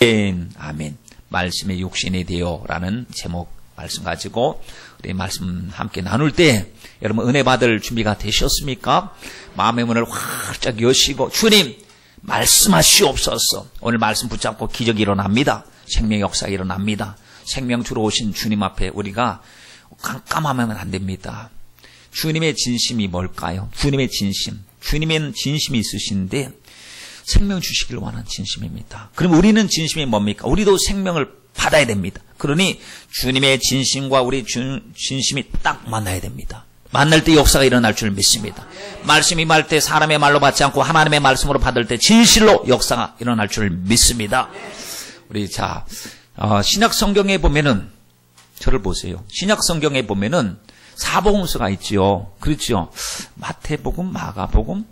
아멘. 말씀의 육신이 되어라는 제목 말씀 가지고 우리 말씀 함께 나눌 때 여러분 은혜 받을 준비가 되셨습니까? 마음의 문을 활짝 여시고 주님 말씀하시옵소서. 오늘 말씀 붙잡고 기적이 일어납니다. 생명 역사가 일어납니다. 생명 주러 오신 주님 앞에 우리가 깜깜하면 안 됩니다. 주님의 진심이 뭘까요? 주님의 진심. 주님은 진심이 있으신데 생명 주시길 원하는 진심입니다. 그럼 우리는 진심이 뭡니까? 우리도 생명을 받아야 됩니다. 그러니 주님의 진심과 우리 진심이 딱 만나야 됩니다. 만날 때 역사가 일어날 줄 믿습니다. 말씀이 임할 때 사람의 말로 받지 않고 하나님의 말씀으로 받을 때 진실로 역사가 일어날 줄 믿습니다. 우리 신약 성경에 보면은 저를 보세요. 신약 성경에 보면은 사복음서가 있지요. 그렇죠. 마태복음, 마가복음,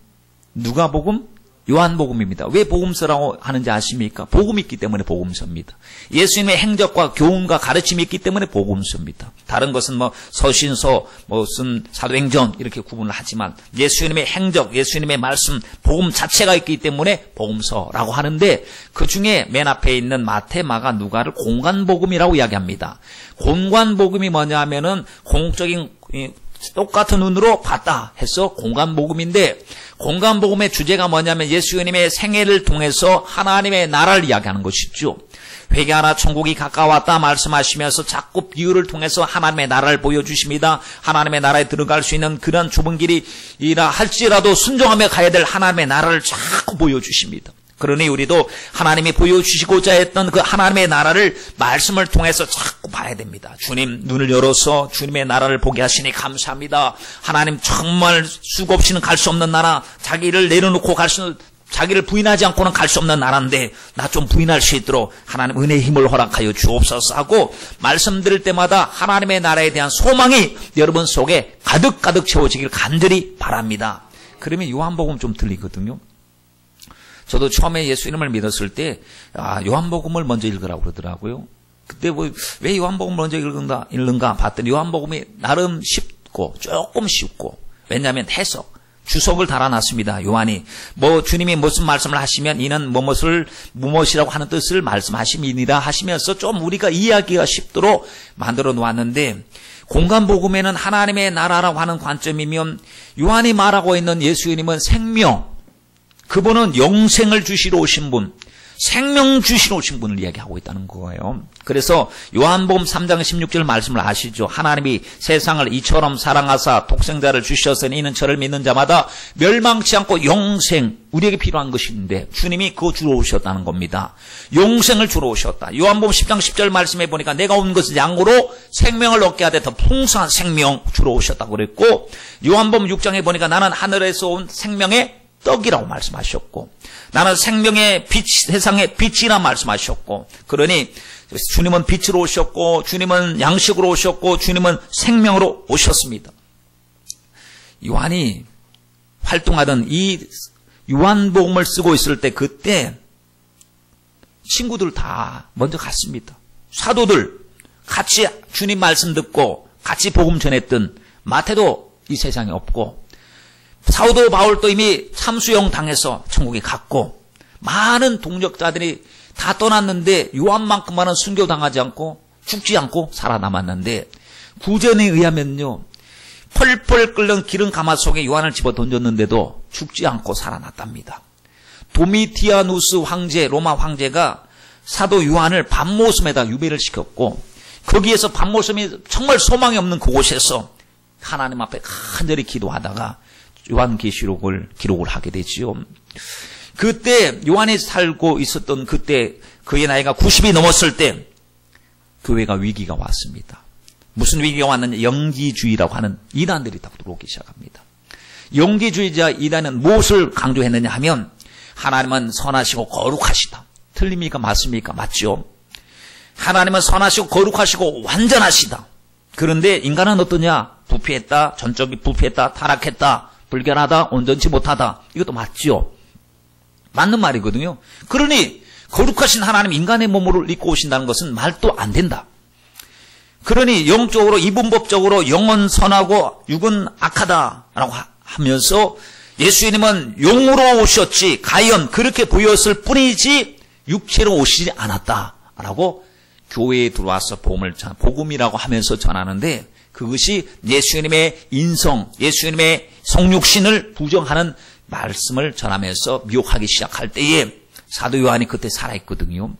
누가복음, 요한복음입니다. 왜 복음서라고 하는지 아십니까? 복음이 있기 때문에 복음서입니다. 예수님의 행적과 교훈과 가르침이 있기 때문에 복음서입니다. 다른 것은 서신서, 무슨 사도행전 이렇게 구분을 하지만 예수님의 행적, 예수님의 말씀, 복음 자체가 있기 때문에 복음서라고 하는데 그 중에 맨 앞에 있는 마태, 마가, 누가를 공관복음이라고 이야기합니다. 공관복음이 뭐냐 하면은 공적인 똑같은 눈으로 봤다 해서 공관복음인데 공관복음의 주제가 뭐냐면 예수님의 생애를 통해서 하나님의 나라를 이야기하는 것이죠. 회개하라 천국이 가까웠다 말씀하시면서 자꾸 비유를 통해서 하나님의 나라를 보여주십니다. 하나님의 나라에 들어갈 수 있는 그런 좁은 길이라 할지라도 순종하며 가야 될 하나님의 나라를 자꾸 보여주십니다. 그러니 우리도 하나님이 보여주시고자 했던 그 하나님의 나라를 말씀을 통해서 자꾸 봐야 됩니다. 주님 눈을 열어서 주님의 나라를 보게 하시니 감사합니다. 하나님 정말 수고 없이는 갈 수 없는 나라, 자기를 내려놓고 자기를 부인하지 않고는 갈 수 없는 나라인데 나 좀 부인할 수 있도록 하나님 은혜의 힘을 허락하여 주옵소서 하고 말씀 드릴 때마다 하나님의 나라에 대한 소망이 여러분 속에 가득가득 채워지길 간절히 바랍니다. 그러면 요한복음 좀 들리거든요. 저도 처음에 예수 이름을 믿었을 때 요한복음을 먼저 읽으라고 그러더라고요. 그때 왜 요한복음을 먼저 읽는가 봤더니 요한복음이 나름 쉽고 조금 쉽고 왜냐하면 해석, 주석을 달아놨습니다. 요한이 주님이 무슨 말씀을 하시면 이는 무엇이라고 하는 뜻을 말씀하심이니라 하시면서 좀 우리가 이해하기가 쉽도록 만들어 놓았는데 공관복음에는 하나님의 나라라고 하는 관점이면 요한이 말하고 있는 예수님은 생명, 그분은 영생을 주시러 오신 분, 생명 주시러 오신 분을 이야기하고 있다는 거예요. 그래서 요한복음 3장 16절 말씀을 아시죠? 하나님이 세상을 이처럼 사랑하사 독생자를 주셨으니 이는 저를 믿는 자마다 멸망치 않고 영생, 우리에게 필요한 것인데 주님이 그거 주러 오셨다는 겁니다. 영생을 주러 오셨다. 요한복음 10장 10절 말씀해 보니까 내가 온 것은 양으로 생명을 얻게 하되 더 풍성한 생명 주러 오셨다고 그랬고 요한복음 6장에 보니까 나는 하늘에서 온 생명의 떡이라고 말씀하셨고 나는 생명의 빛, 세상의 빛이라 말씀하셨고 그러니 주님은 빛으로 오셨고 주님은 양식으로 오셨고 주님은 생명으로 오셨습니다. 요한이 활동하던 이 요한복음을 쓰고 있을 때 그때 친구들 다 먼저 갔습니다. 사도들 같이 주님 말씀 듣고 같이 복음 전했던 마태도 이 세상에 없고 사도 바울도 이미 참수형 당해서 천국에 갔고 많은 동력자들이 다 떠났는데 요한만큼만은 순교당하지 않고 죽지 않고 살아남았는데 구전에 의하면요 펄펄 끓는 기름 가마 속에 요한을 집어 던졌는데도 죽지 않고 살아났답니다. 도미티아누스 황제, 로마 황제가 사도 요한을 밤모섬에다 유배를 시켰고 거기에서 밤모섬이 정말 소망이 없는 그곳에서 하나님 앞에 간절히 기도하다가 요한계시록을 기록을 하게 되지요. 그때 요한이 살고 있었던 그때 그의 나이가 90이 넘었을 때 교회가 위기가 왔습니다. 무슨 위기가 왔느냐? 영지주의라고 하는 이단들이 딱 들어오기 시작합니다. 영지주의자 이단은 무엇을 강조했느냐 하면 하나님은 선하시고 거룩하시다. 틀립니까? 맞습니까? 맞죠. 하나님은 선하시고 거룩하시고 완전하시다. 그런데 인간은 어떠냐? 부패했다, 전적이 부패했다, 타락했다, 불결하다, 온전치 못하다. 이것도 맞죠. 맞는 말이거든요. 그러니 거룩하신 하나님 인간의 몸을 입고 오신다는 것은 말도 안 된다. 그러니 영적으로 이분법적으로 영은 선하고 육은 악하다라고 하면서 예수님은 용으로 오셨지 가연 그렇게 보였을 뿐이지 육체로 오시지 않았다라고 교회에 들어와서 복음이라고 하면서 전하는데, 그것이 예수님의 인성, 예수님의 성육신을 부정하는 말씀을 전하면서 미혹하기 시작할 때에 사도 요한이 그때 살아있거든요.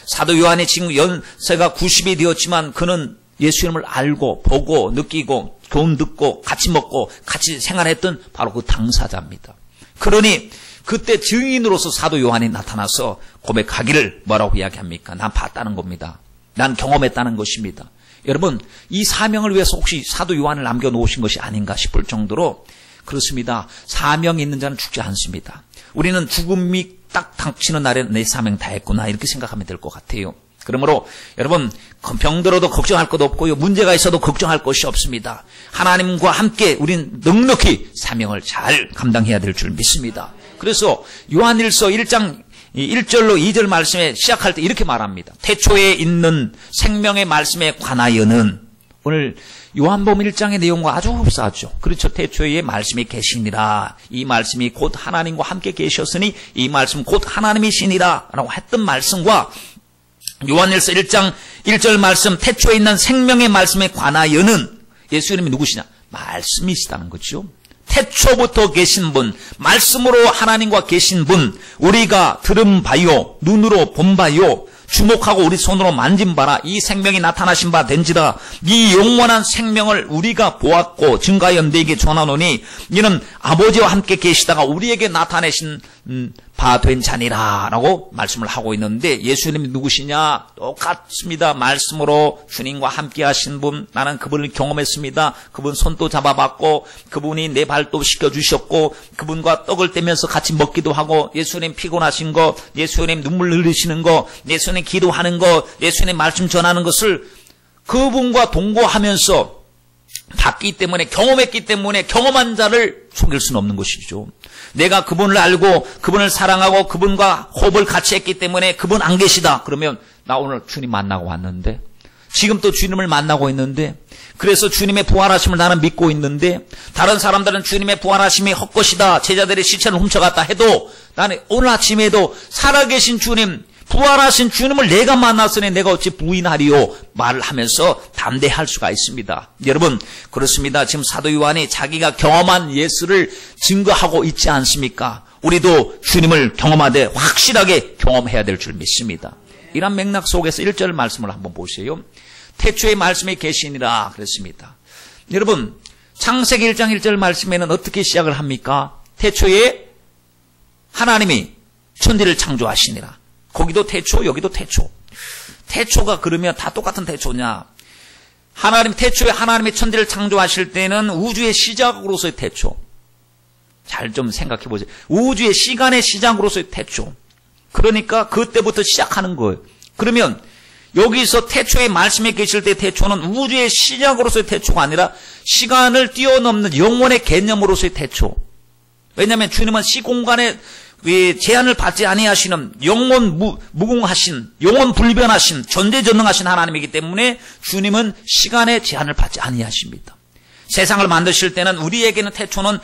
사도 요한이 지금 연세가 90이 되었지만 그는 예수님을 알고 보고 느끼고 교훈 듣고 같이 먹고 같이 생활했던 바로 그 당사자입니다. 그러니 그때 증인으로서 사도 요한이 나타나서 고백하기를 뭐라고 이야기합니까? 난 봤다는 겁니다. 난 경험했다는 것입니다. 여러분, 이 사명을 위해서 혹시 사도 요한을 남겨놓으신 것이 아닌가 싶을 정도로 그렇습니다. 사명이 있는 자는 죽지 않습니다. 우리는 죽음이 딱 닥치는 날에 내 사명 다 했구나 이렇게 생각하면 될 것 같아요. 그러므로 여러분, 병들어도 걱정할 것 없고요. 문제가 있어도 걱정할 것이 없습니다. 하나님과 함께 우리는 넉넉히 사명을 잘 감당해야 될 줄 믿습니다. 그래서 요한일서 1장 1절로 2절 말씀에 시작할 때 이렇게 말합니다. 태초에 있는 생명의 말씀에 관하여는, 오늘 요한복음 1장의 내용과 아주 흡사하죠. 그렇죠. 태초에 말씀이 계시니라. 이 말씀이 곧 하나님과 함께 계셨으니 이 말씀 곧 하나님이시니라 라고 했던 말씀과 요한일서 1장 1절 말씀, 태초에 있는 생명의 말씀에 관하여는 예수님이 누구시냐? 말씀이시다는 거죠. 태초부터 계신 분, 말씀으로 하나님과 계신 분, 우리가 들은 바요, 눈으로 본 바요, 주목하고 우리 손으로 만진 바라. 이 생명이 나타나신 바 된지라. 이 영원한 생명을 우리가 보았고 증가하여 너희에게 전하노니 이는 아버지와 함께 계시다가 우리에게 나타내신 바 된 자니라 라고 말씀을 하고 있는데, 예수님이 누구시냐? 똑같습니다. 말씀으로 주님과 함께 하신 분, 나는 그분을 경험했습니다. 그분 손도 잡아봤고 그분이 내 발도 씻겨주셨고 그분과 떡을 떼면서 같이 먹기도 하고, 예수님 피곤하신 거, 예수님 눈물 흘리시는 거, 예수님 기도하는 거, 예수님 말씀 전하는 것을 그분과 동거하면서 봤기 때문에, 경험했기 때문에 경험한 자를 속일 수는 없는 것이죠. 내가 그분을 알고 그분을 사랑하고 그분과 호흡을 같이 했기 때문에 그분 안 계시다 그러면, 나 오늘 주님 만나고 왔는데, 지금 또 주님을 만나고 있는데, 그래서 주님의 부활하심을 나는 믿고 있는데, 다른 사람들은 주님의 부활하심이 헛것이다, 제자들의 시체를 훔쳐갔다 해도 나는 오늘 아침에도 살아계신 주님, 부활하신 주님을 내가 만났으니 내가 어찌 부인하리요 말을 하면서 담대할 수가 있습니다. 여러분, 그렇습니다. 지금 사도 요한이 자기가 경험한 예수를 증거하고 있지 않습니까? 우리도 주님을 경험하되 확실하게 경험해야 될 줄 믿습니다. 이런 맥락 속에서 1절 말씀을 한번 보세요. 태초의 말씀이 계시니라 그랬습니다. 여러분, 창세기 1장 1절 말씀에는 어떻게 시작을 합니까? 태초에 하나님이 천지를 창조하시니라. 거기도 태초, 여기도 태초. 태초가 그러면 다 똑같은 태초냐? 태초에 하나님이 천지를 창조하실 때는 우주의 시작으로서의 태초. 잘 좀 생각해 보세요. 우주의 시간의 시작으로서의 태초. 그러니까 그때부터 시작하는 거예요. 그러면 여기서 태초의 말씀에 계실 때 태초는 우주의 시작으로서의 태초가 아니라 시간을 뛰어넘는 영원의 개념으로서의 태초. 왜냐하면 주님은 시공간에 제한을 받지 아니하시는 영원 무궁하신, 영원 불변하신, 전제전능하신 하나님이기 때문에 주님은 시간의 제한을 받지 아니하십니다. 세상을 만드실 때는 우리에게는 태초는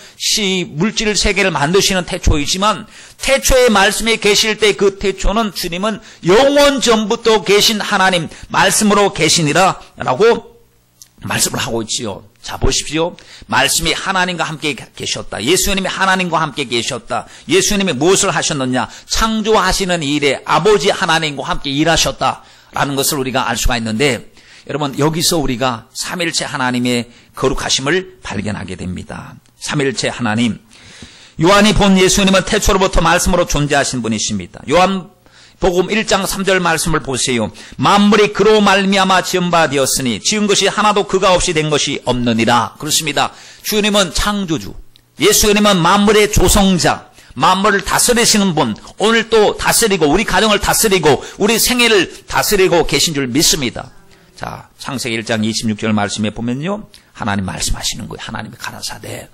물질 세계를 만드시는 태초이지만, 태초의 말씀에 계실 때 그 태초는 주님은 영원 전부터 계신 하나님 말씀으로 계시니라 라고 말씀을 하고 있지요. 자, 보십시오. 말씀이 하나님과 함께 계셨다. 예수님이 하나님과 함께 계셨다. 예수님이 무엇을 하셨느냐? 창조하시는 일에 아버지 하나님과 함께 일하셨다라는 것을 우리가 알 수가 있는데, 여러분, 여기서 우리가 삼일체 하나님의 거룩하심을 발견하게 됩니다. 삼일체 하나님. 요한이 본 예수님은 태초로부터 말씀으로 존재하신 분이십니다. 요한복음 1장 3절 말씀을 보세요. 만물이 그로 말미암아 지은 바 되었으니 지은 것이 하나도 그가 없이 된 것이 없느니라. 그렇습니다. 주님은 창조주, 예수님은 만물의 조성자, 만물을 다스리시는 분, 오늘 또 다스리고 우리 가정을 다스리고 우리 생애를 다스리고 계신 줄 믿습니다. 자, 창세기 1장 26절 말씀에 보면요, 하나님 말씀하시는 거예요. 하나님이 가라사대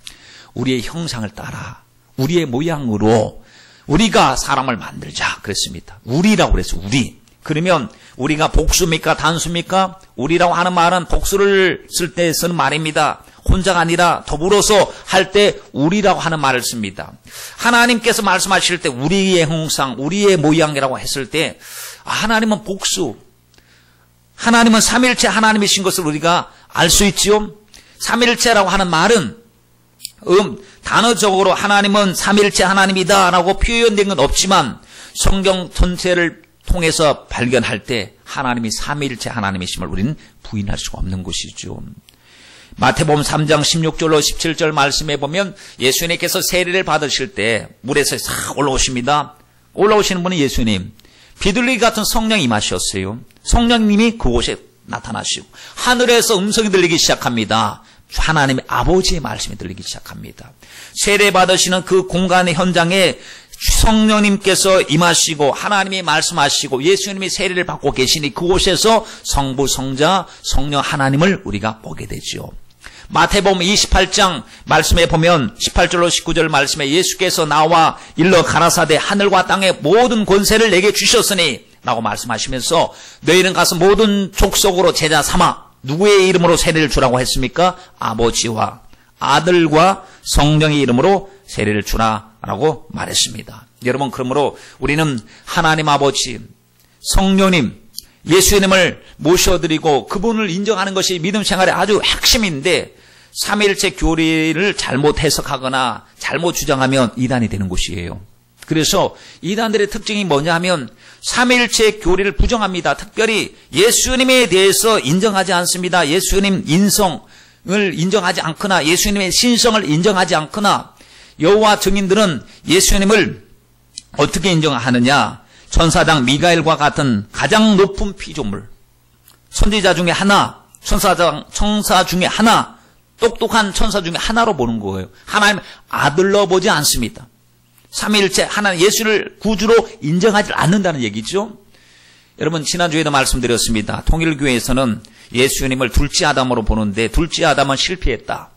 우리의 형상을 따라 우리의 모양으로 우리가 사람을 만들자 그랬습니다. 우리라고 그랬어요. 우리. 그러면 우리가 복수입니까? 단수입니까? 우리라고 하는 말은 복수를 쓸 때 쓰는 말입니다. 혼자가 아니라 더불어서 할 때 우리라고 하는 말을 씁니다. 하나님께서 말씀하실 때 우리의 형상, 우리의 모양이라고 했을 때 하나님은 복수, 하나님은 삼일체 하나님이신 것을 우리가 알 수 있지요. 삼일체라고 하는 말은 단어적으로 하나님은 삼일체 하나님이다라고 표현된 건 없지만 성경 전체를 통해서 발견할 때 하나님이 삼일체 하나님이심을 우리는 부인할 수가 없는 것이죠. 마태복음 3장 16절로 17절 말씀에 보면 예수님께서 세례를 받으실 때 물에서 싹 올라오십니다. 올라오시는 분은 예수님. 비둘기 같은 성령이 임하셨어요. 성령님이 그곳에 나타나시고 하늘에서 음성이 들리기 시작합니다. 하나님의 아버지의 말씀이 들리기 시작합니다. 세례 받으시는 그 공간의 현장에 성령님께서 임하시고 하나님이 말씀하시고 예수님이 세례를 받고 계시니 그곳에서 성부, 성자, 성령 하나님을 우리가 보게 되죠. 마태복음 28장 말씀에 보면 18절로 19절 말씀에 예수께서 나와 일러 가라사대 하늘과 땅의 모든 권세를 내게 주셨으니 라고 말씀하시면서 너희는 가서 모든 족속으로 제자 삼아 누구의 이름으로 세례를 주라고 했습니까? 아버지와 아들과 성령의 이름으로 세례를 주라라고 말했습니다. 여러분, 그러므로 우리는 하나님 아버지, 성령님, 예수님을 모셔드리고 그분을 인정하는 것이 믿음 생활의 아주 핵심인데 삼일체 교리를 잘못 해석하거나 잘못 주장하면 이단이 되는 것이에요. 그래서 이단들의 특징이 뭐냐 하면 삼일체 교리를 부정합니다. 특별히 예수님에 대해서 인정하지 않습니다. 예수님 인성을 인정하지 않거나 예수님의 신성을 인정하지 않거나 여호와 증인들은 예수님을 어떻게 인정하느냐? 천사장 미가엘과 같은 가장 높은 피조물, 선지자 중에 하나, 천사 중에 하나, 똑똑한 천사 중에 하나로 보는 거예요. 하나님 아들로 보지 않습니다. 삼위일체 하나님 예수를 구주로 인정하지 않는다는 얘기죠. 여러분, 지난주에도 말씀드렸습니다. 통일교회에서는 예수님을 둘째 아담으로 보는데 둘째 아담은 실패했다.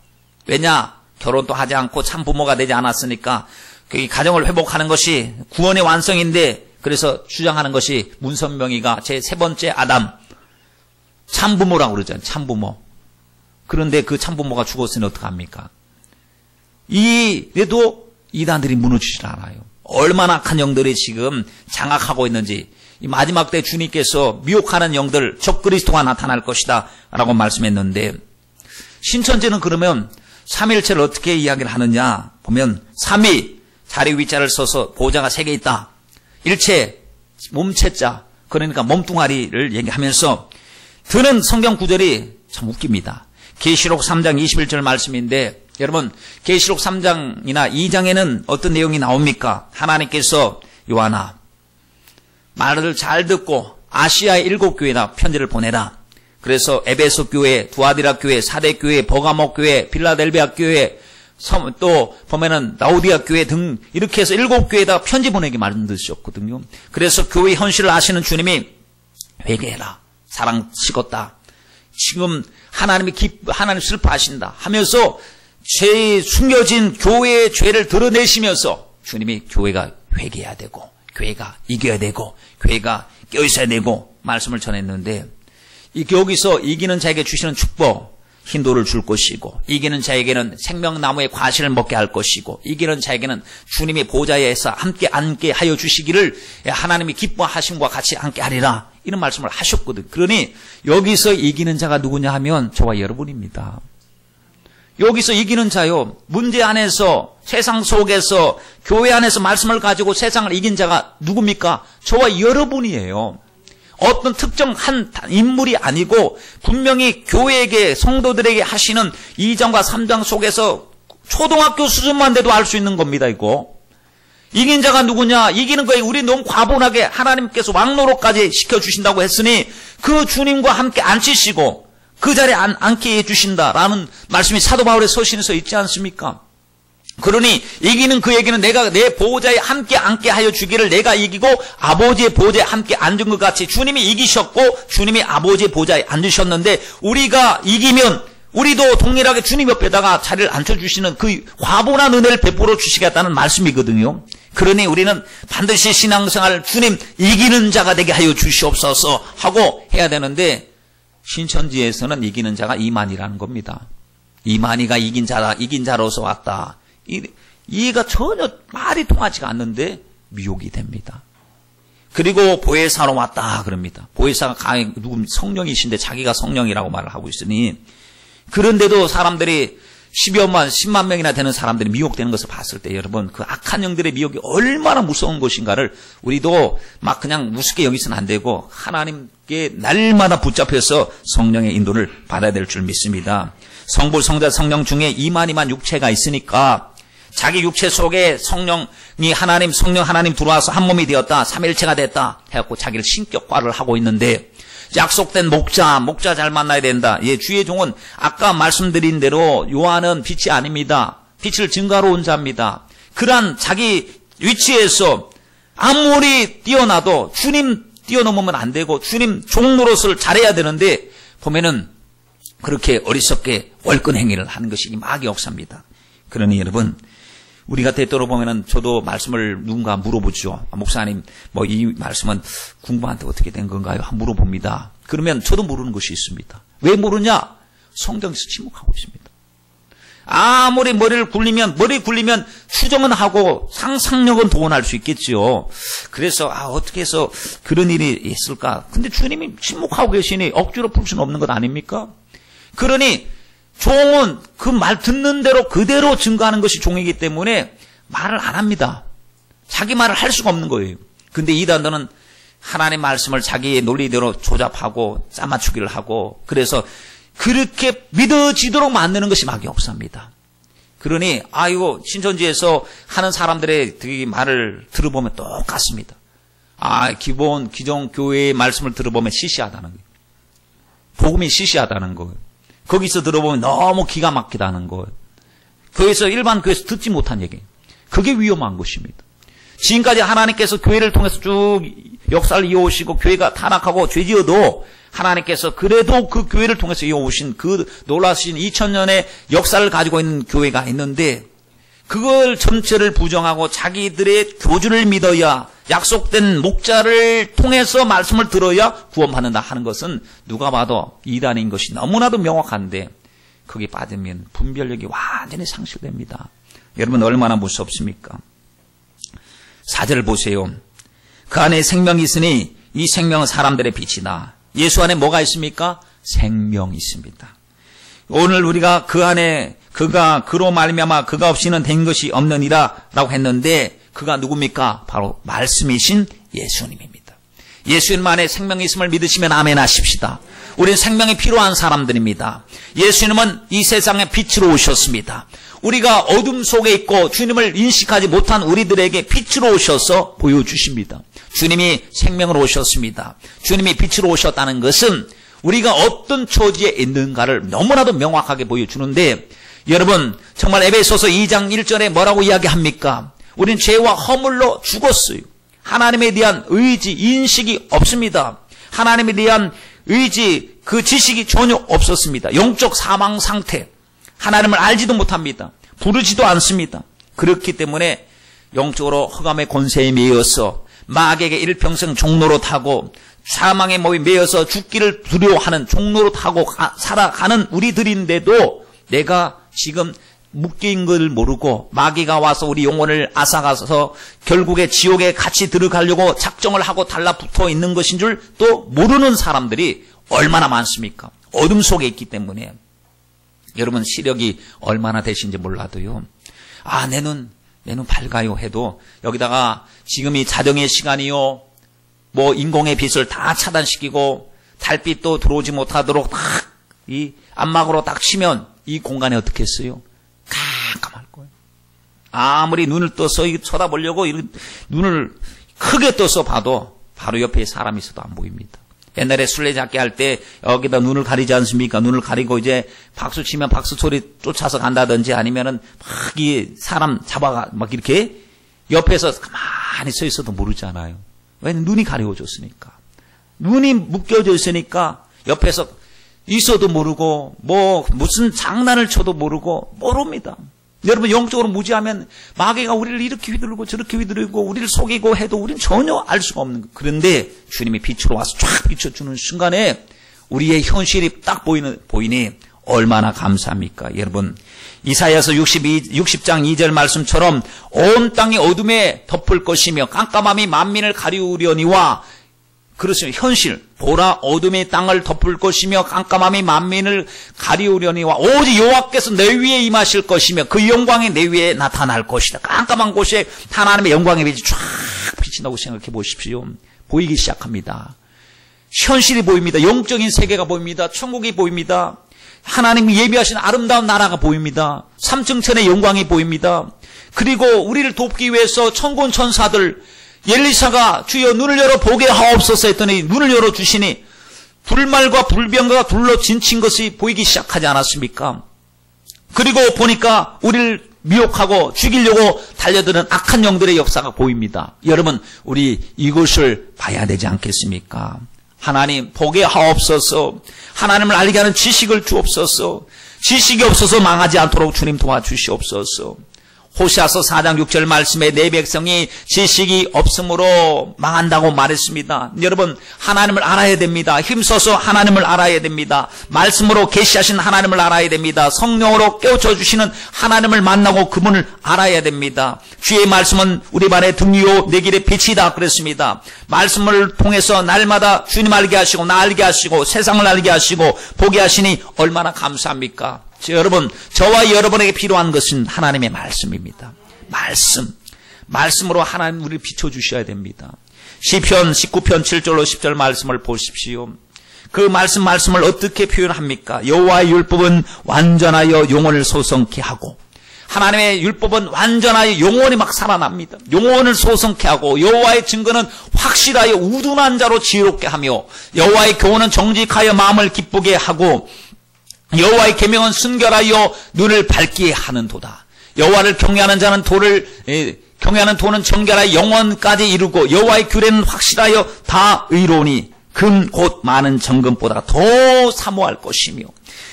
왜냐? 결혼도 하지 않고 참부모가 되지 않았으니까 그 가정을 회복하는 것이 구원의 완성인데 그래서 주장하는 것이 문선명이가 제 세 번째 아담, 참부모라고 그러잖아요. 참부모. 그런데 그 참부모가 죽었으니 어떡합니까? 이래도 이단들이 무너지질 않아요. 얼마나 악한 영들이 지금 장악하고 있는지. 이 마지막 때 주님께서 미혹하는 영들, 적그리스도가 나타날 것이다 라고 말씀했는데 신천지는 그러면 삼일체를 어떻게 이야기를 하느냐 보면 삼위, 자리 위자를 써서 보좌가 3개 있다. 일체, 몸체자, 그러니까 몸뚱아리를 얘기하면서 드는 성경 구절이 참 웃깁니다. 계시록 3장 21절 말씀인데 여러분, 계시록 3장이나 2장에는 어떤 내용이 나옵니까? 하나님께서 요한아, 말을 잘 듣고 아시아의 7교회나 편지를 보내라. 그래서 에베소 교회, 두아디라 교회, 사대 교회, 버가모 교회, 빌라델비아 교회, 또 보면은 라오디아 교회 등 이렇게 해서 7교회에다 편지 보내게 만드셨거든요. 그래서 교회 현실을 아시는 주님이 회개해라. 사랑 식었다. 지금 하나님 슬퍼하신다 하면서 죄 숨겨진 교회의 죄를 드러내시면서 주님이 교회가 회개해야 되고 교회가 이겨야 되고 교회가 껴있어야 되고 말씀을 전했는데 여기서 이기는 자에게 주시는 축복, 흰돌을 줄 것이고 이기는 자에게는 생명나무의 과실을 먹게 할 것이고 이기는 자에게는 주님의 보좌에서 함께 앉게 하여 주시기를 하나님이 기뻐하심과 같이 함께 하리라 이런 말씀을 하셨거든. 그러니 여기서 이기는 자가 누구냐 하면 저와 여러분입니다. 여기서 이기는 자요, 문제 안에서 세상 속에서 교회 안에서 말씀을 가지고 세상을 이긴 자가 누굽니까? 저와 여러분이에요. 어떤 특정 한 인물이 아니고 분명히 교회에게 성도들에게 하시는 2장과 3장 속에서 초등학교 수준만 돼도 알 수 있는 겁니다. 이거 이긴 자가 누구냐? 이기는 거에 우리 너무 과분하게 하나님께서 왕노릇까지 시켜주신다고 했으니 그 주님과 함께 앉히시고 그 자리에 앉게 해주신다라는 말씀이 사도 바울의 서신에서 있지 않습니까? 그러니 이기는 그에게는 내가 내 보호자에 함께 앉게 하여 주기를 내가 이기고 아버지의 보호자에 함께 앉은 것 같이 주님이 이기셨고 주님이 아버지의 보호자에 앉으셨는데 우리가 이기면 우리도 동일하게 주님 옆에다가 자리를 앉혀주시는 그 과분한 은혜를 베풀어 주시겠다는 말씀이거든요. 그러니 우리는 반드시 신앙생활 주님 이기는 자가 되게 하여 주시옵소서 하고 해야 되는데 신천지에서는 이기는 자가 이만이라는 겁니다. 이만희가 이긴 자로서 왔다. 이가 전혀 말이 통하지가 않는데 미혹이 됩니다. 그리고 보혜사로 왔다 그럽니다. 보혜사가 누군 성령이신데 자기가 성령이라고 말을 하고 있으니, 그런데도 사람들이 10만 명이나 되는 사람들이 미혹되는 것을 봤을 때 여러분, 그 악한 영들의 미혹이 얼마나 무서운 것인가를 우리도 막 그냥 우습게 여기서는 안 되고 하나님께 날마다 붙잡혀서 성령의 인도를 받아야 될 줄 믿습니다. 성부, 성자, 성령 중에 이만희만 육체가 있으니까 자기 육체 속에 성령이 성령 하나님 들어와서 한 몸이 되었다, 삼일체가 됐다 해갖고 자기를 신격화를 하고 있는데, 약속된 목자 잘 만나야 된다. 예, 주의 종은 아까 말씀드린 대로 요한은 빛이 아닙니다. 빛을 증거하러 온 자입니다. 그러한 자기 위치에서 아무리 뛰어나도 주님 뛰어넘으면 안 되고 주님 종노릇을 잘해야 되는데, 보면은 그렇게 어리석게 월권 행위를 하는 것이 이 마귀 역사입니다. 그러니 여러분, 우리가 때때로 보면은 저도 말씀을 누군가 물어보죠. 목사님, 이 말씀은 궁부한테 어떻게 된 건가요? 물어봅니다. 그러면 저도 모르는 것이 있습니다. 왜 모르냐? 성경에서 침묵하고 있습니다. 아무리 머리 굴리면 추정은 하고 상상력은 동원할 수 있겠지요. 그래서 어떻게 해서 그런 일이 있을까? 근데 주님이 침묵하고 계시니 억지로 풀 수는 없는 것 아닙니까? 그러니 종은 그 말 듣는 대로 그대로 증거하는 것이 종이기 때문에 말을 안 합니다. 자기 말을 할 수가 없는 거예요. 근데 이단들은 하나님의 말씀을 자기의 논리대로 조잡하고 짜맞추기를 하고, 그래서 그렇게 믿어지도록 만드는 것이 마귀 역사입니다. 그러니 신천지에서 하는 사람들의 그 말을 들어보면 똑같습니다. 기존 교회의 말씀을 들어보면 시시하다는 거예요. 복음이 시시하다는 거예요. 거기서 들어보면 너무 기가 막히다는 거예요. 거기서 일반 교회에서 듣지 못한 얘기예요. 그게 위험한 것입니다. 지금까지 하나님께서 교회를 통해서 쭉 역사를 이어오시고 교회가 타락하고 죄지어도 하나님께서 그래도 그 교회를 통해서 이어오신 그 놀라우신 2000년의 역사를 가지고 있는 교회가 있는데, 그걸 전체를 부정하고 자기들의 교주를 믿어야, 약속된 목자를 통해서 말씀을 들어야 구원받는다 하는 것은 누가 봐도 이단인 것이 너무나도 명확한데, 거기 빠지면 분별력이 완전히 상실됩니다. 여러분, 얼마나 무섭습니까? 4절을 보세요. 그 안에 생명이 있으니 이 생명은 사람들의 빛이다. 예수 안에 뭐가 있습니까? 생명이 있습니다. 오늘 우리가 그 안에 그로 말미암아 그가 없이는 된 것이 없느니라 라고 했는데, 그가 누굽니까? 바로 말씀이신 예수님입니다. 예수님 안에 생명이 있음을 믿으시면 아멘 하십시다. 우리는 생명이 필요한 사람들입니다. 예수님은 이 세상에 빛으로 오셨습니다. 우리가 어둠 속에 있고 주님을 인식하지 못한 우리들에게 빛으로 오셔서 보여주십니다. 주님이 생명으로 오셨습니다. 주님이 빛으로 오셨다는 것은 우리가 어떤 처지에 있는가를 너무나도 명확하게 보여주는데, 여러분 정말 에베소서 2장 1절에 뭐라고 이야기합니까? 우린 죄와 허물로 죽었어요. 하나님에 대한 의지, 인식이 없습니다. 하나님에 대한 의지, 그 지식이 전혀 없었습니다. 영적 사망 상태, 하나님을 알지도 못합니다. 부르지도 않습니다. 그렇기 때문에 영적으로 흑암의 권세에 매여서 마귀에게 일평생 종노릇하고 사망의 몸에 매여서 죽기를 두려워하는 종노릇하고 살아가는 우리들인데도, 내가 지금 묶인 걸 모르고 마귀가 와서 우리 영혼을 앗아가서 결국에 지옥에 같이 들어가려고 작정을 하고 달라붙어 있는 것인 줄 또 모르는 사람들이 얼마나 많습니까? 어둠 속에 있기 때문에. 여러분, 시력이 얼마나 되신지 몰라도요, 내 눈 밝아요 해도 여기다가 지금이 자정의 시간이요, 인공의 빛을 다 차단시키고 달빛도 들어오지 못하도록 딱 이 안막으로 딱 치면 이 공간에 어떻게 했어요? 깜깜할 거예요. 아무리 눈을 떠서 쳐다보려고 눈을 크게 떠서 봐도 바로 옆에 사람이 있어도 안 보입니다. 옛날에 술래잡기 할 때 여기다 눈을 가리지 않습니까? 눈을 가리고 이제 박수 치면 박수 소리 쫓아서 간다든지, 아니면은 막 이 사람 잡아가 막 이렇게 옆에서 가만히 서 있어도 모르잖아요. 왜냐면 눈이 가려워졌으니까. 눈이 묶여져 있으니까 옆에서 있어도 모르고 무슨 장난을 쳐도 모릅니다. 여러분, 영적으로 무지하면 마귀가 우리를 이렇게 휘두르고 저렇게 휘두르고 우리를 속이고 해도 우리는 전혀 알 수가 없는 거예요. 그런데 주님이 빛으로 와서 쫙 비춰주는 순간에 우리의 현실이 딱 보이니 얼마나 감사합니까? 여러분, 이사야서 60장 2절 말씀처럼 온 땅이 어둠에 덮을 것이며 깜깜함이 만민을 가리우려니와, 그렇습니다. 현실, 보라 어둠이 땅을 덮을 것이며 깜깜함이 만민을 가리우려니와 오직 여호와께서 내 위에 임하실 것이며 그 영광이 내 위에 나타날 것이다. 깜깜한 곳에 하나님의 영광의 빛이 쫙 비친다고 생각해 보십시오. 보이기 시작합니다. 현실이 보입니다. 영적인 세계가 보입니다. 천국이 보입니다. 하나님이 예비하신 아름다운 나라가 보입니다. 삼층천의 영광이 보입니다. 그리고 우리를 돕기 위해서 천군 천사들, 엘리사가 주여 눈을 열어 보게 하옵소서 했더니 눈을 열어주시니 불말과 불병과 둘러 진친 것이 보이기 시작하지 않았습니까? 그리고 보니까 우리를 미혹하고 죽이려고 달려드는 악한 영들의 역사가 보입니다. 여러분, 우리 이것을 봐야 되지 않겠습니까? 하나님 보게 하옵소서. 하나님을 알게 하는 지식을 주옵소서. 지식이 없어서 망하지 않도록 주님 도와주시옵소서. 호시아서 4장 6절 말씀에 내 백성이 지식이 없으므로 망한다고 말했습니다. 여러분, 하나님을 알아야 됩니다. 힘써서 하나님을 알아야 됩니다. 말씀으로 계시하신 하나님을 알아야 됩니다. 성령으로 깨우쳐 주시는 하나님을 만나고 그분을 알아야 됩니다. 주의 말씀은 우리 발의 등 위요 내 길의 빛이다 그랬습니다. 말씀을 통해서 날마다 주님 알게 하시고 나 알게 하시고 세상을 알게 하시고 보게 하시니 얼마나 감사합니까? 여러분, 저와 여러분에게 필요한 것은 하나님의 말씀입니다. 말씀으로 하나님 우리를 비춰주셔야 됩니다. 시편 19편 7절로 10절 말씀을 보십시오. 그 말씀을 어떻게 표현합니까? 여호와의 율법은 완전하여 영혼을 소성케 하고, 하나님의 율법은 완전하여 영혼이 막 살아납니다. 영혼을 소성케 하고, 여호와의 증거는 확실하여 우둔한 자로 지혜롭게 하며, 여호와의 교훈은 정직하여 마음을 기쁘게 하고, 여호와의 계명은 순결하여 눈을 밝게 하는도다. 여호와를 경외하는 자는 경외하는 도는 정결하여 영원까지 이루고 여호와의 규례는 확실하여 다 의로우니 금 곧 많은 정금보다 더 사모할 것이며,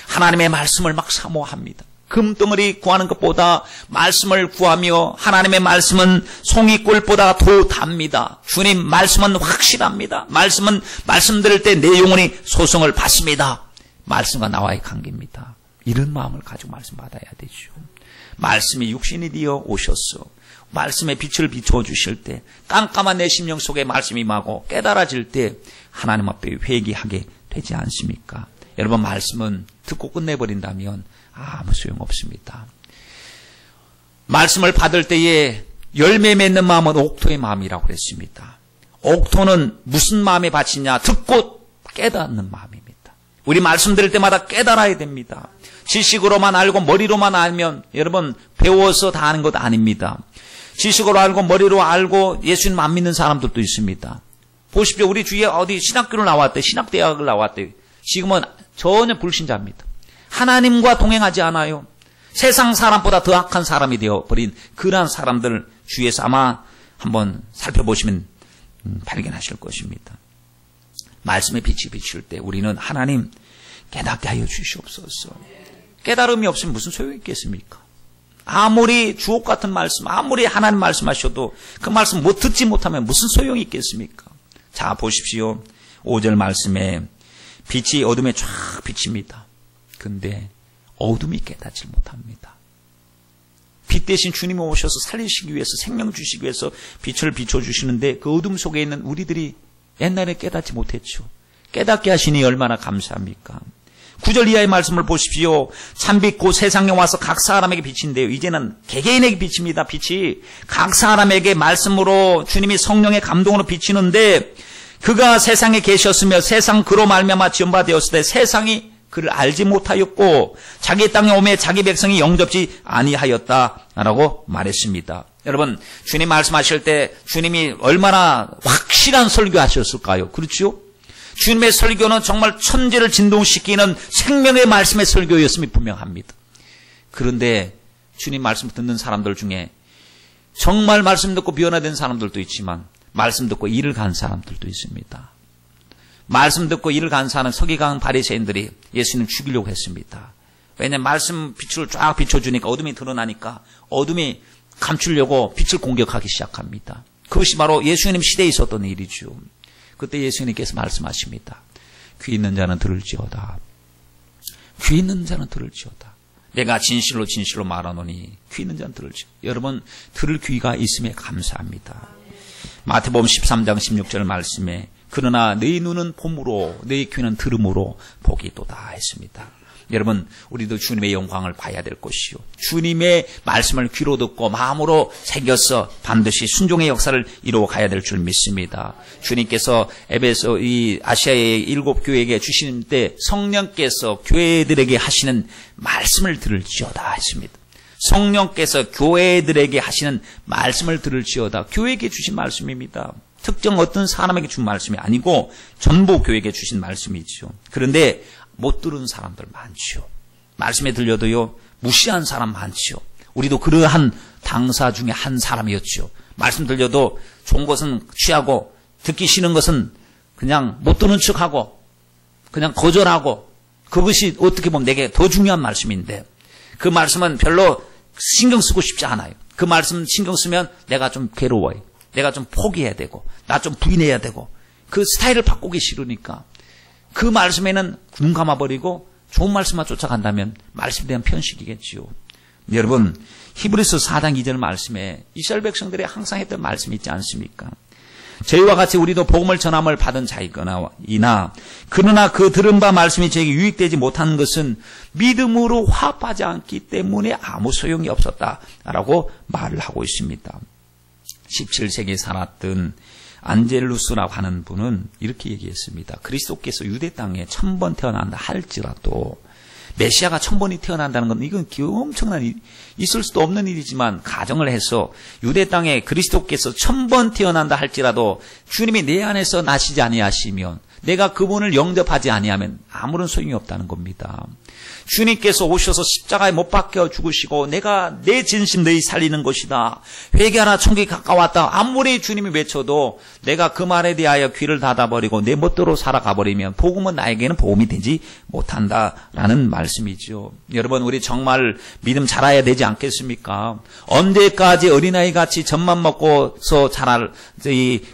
하나님의 말씀을 막 사모합니다. 금덩어리 구하는 것보다 말씀을 구하며, 하나님의 말씀은 송이꿀보다 더 답니다. 주님 말씀은 확실합니다. 말씀 들을 때 내 영혼이 소성을 받습니다. 말씀과 나와의 관계입니다. 이런 마음을 가지고 말씀 받아야 되죠. 말씀이 육신이 되어 오셨어. 말씀의 빛을 비춰주실 때, 깜깜한 내 심령 속에 말씀이 임하고 깨달아질 때 하나님 앞에 회개하게 되지 않습니까? 여러분, 말씀은 듣고 끝내버린다면 아무 소용없습니다. 말씀을 받을 때에 열매 맺는 마음은 옥토의 마음이라고 그랬습니다. 옥토는 무슨 마음에 바치냐? 듣고 깨닫는 마음입니다. 우리 말씀 들을 때마다 깨달아야 됩니다. 지식으로만 알고 머리로만 알면 여러분 배워서 다 아는 것 아닙니다. 지식으로 알고 머리로 알고 예수님 안 믿는 사람들도 있습니다. 보십시오. 우리 주위에 어디 신학교를 나왔대, 신학대학을 나왔대. 지금은 전혀 불신자입니다. 하나님과 동행하지 않아요. 세상 사람보다 더 악한 사람이 되어버린 그러한 사람들 주위에서 아마 한번 살펴보시면 발견하실 것입니다. 말씀의 빛이 비칠 때 우리는 하나님 깨닫게 하여 주시옵소서. 깨달음이 없으면 무슨 소용이 있겠습니까? 아무리 주옥 같은 말씀, 아무리 하나님 말씀하셔도 그 말씀 못 듣지 못하면 무슨 소용이 있겠습니까? 자, 보십시오. 5절 말씀에 빛이 어둠에 쫙 비칩니다. 근데 어둠이 깨닫지 못합니다. 빛 대신 주님이 오셔서 살리시기 위해서, 생명 주시기 위해서 빛을 비춰주시는데 그 어둠 속에 있는 우리들이 옛날에 깨닫지 못했죠. 깨닫게 하시니 얼마나 감사합니까? 9절 이하의 말씀을 보십시오. 참빛 곧 세상에 와서 각 사람에게 비친대요. 이제는 개개인에게 비칩니다. 빛이 각 사람에게 말씀으로 주님이 성령의 감동으로 비치는데, 그가 세상에 계셨으며 세상 그로 말미암아 지원받았을 때 세상이 그를 알지 못하였고 자기 땅에 오매 자기 백성이 영접지 아니하였다라고 말했습니다. 여러분, 주님 말씀하실 때 주님이 얼마나 확실한 설교하셨을까요? 그렇죠? 주님의 설교는 정말 천지를 진동시키는 생명의 말씀의 설교였음이 분명합니다. 그런데 주님 말씀 듣는 사람들 중에 정말 말씀 듣고 변화된 사람들도 있지만 말씀 듣고 일을 간 사람들도 있습니다. 말씀 듣고 일을 간 사람, 서기관 바리새인들이 예수님 죽이려고 했습니다. 왜냐하면 말씀 빛을 쫙 비춰주니까 어둠이 드러나니까 어둠이 감추려고 빛을 공격하기 시작합니다. 그것이 바로 예수님 시대에 있었던 일이죠. 그때 예수님께서 말씀하십니다. 귀 있는 자는 들을지어다. 귀 있는 자는 들을지어다. 내가 진실로 진실로 말하노니 귀 있는 자는 들을지어다. 여러분 들을 귀가 있음에 감사합니다. 마태복음 13장 16절 말씀에 그러나 너희 눈은 봄으로 너희 귀는 들음으로 복이 있도다 했습니다. 여러분 우리도 주님의 영광을 봐야 될 것이요. 주님의 말씀을 귀로 듣고 마음으로 새겨서 반드시 순종의 역사를 이루어 가야 될 줄 믿습니다. 주님께서 에베소 이 아시아의 7교회에게 주시는 때 성령께서 교회들에게 하시는 말씀을 들을지어다 했습니다. 성령께서 교회들에게 하시는 말씀을 들을지어다. 교회에게 주신 말씀입니다. 특정 어떤 사람에게 준 말씀이 아니고 전부 교회에게 주신 말씀이죠. 그런데 못 들은 사람들 많지요. 말씀에 들려도요 무시한 사람 많지요. 우리도 그러한 당사 중에 한 사람이었죠. 말씀 들려도 좋은 것은 취하고 듣기 싫은 것은 그냥 못 듣는 척하고 그냥 거절하고, 그것이 어떻게 보면 내게 더 중요한 말씀인데 그 말씀은 별로 신경 쓰고 싶지 않아요. 그 말씀 신경 쓰면 내가 좀 괴로워요. 내가 좀 포기해야 되고 나 좀 부인해야 되고 그 스타일을 바꾸기 싫으니까 그 말씀에는 눈 감아버리고 좋은 말씀만 쫓아간다면 말씀에 대한 편식이겠지요. 여러분 히브리서 4장 2절 말씀에 이스라엘 백성들이 항상 했던 말씀이 있지 않습니까? 저희와 같이 우리도 복음을 전함을 받은 자이거나 그러나 그 들은 바 말씀이 저에게 유익되지 못한 것은 믿음으로 화합하지 않기 때문에 아무 소용이 없었다라고 말을 하고 있습니다. 17세기에 살았던 안젤루스라고 하는 분은 이렇게 얘기했습니다. 그리스도께서 유대 땅에 1000번 태어난다 할지라도, 메시아가 1000번이 태어난다는 건 이건 엄청난 있을 수도 없는 일이지만 가정을 해서 유대 땅에 그리스도께서 1000번 태어난다 할지라도 주님이 내 안에서 나시지 아니하시면, 내가 그분을 영접하지 아니하면 아무런 소용이 없다는 겁니다. 주님께서 오셔서 십자가에 못 박혀 죽으시고 내가 내 진심 너희 살리는 것이다, 회개하라 천국이 가까웠다, 아무리 주님이 외쳐도 내가 그 말에 대하여 귀를 닫아버리고 내 멋대로 살아가버리면 복음은 나에게는 복음이 되지 못한다라는 말씀이죠. 여러분 우리 정말 믿음 자라야 되지 않겠습니까? 언제까지 어린아이같이 젖만 먹고서 자랄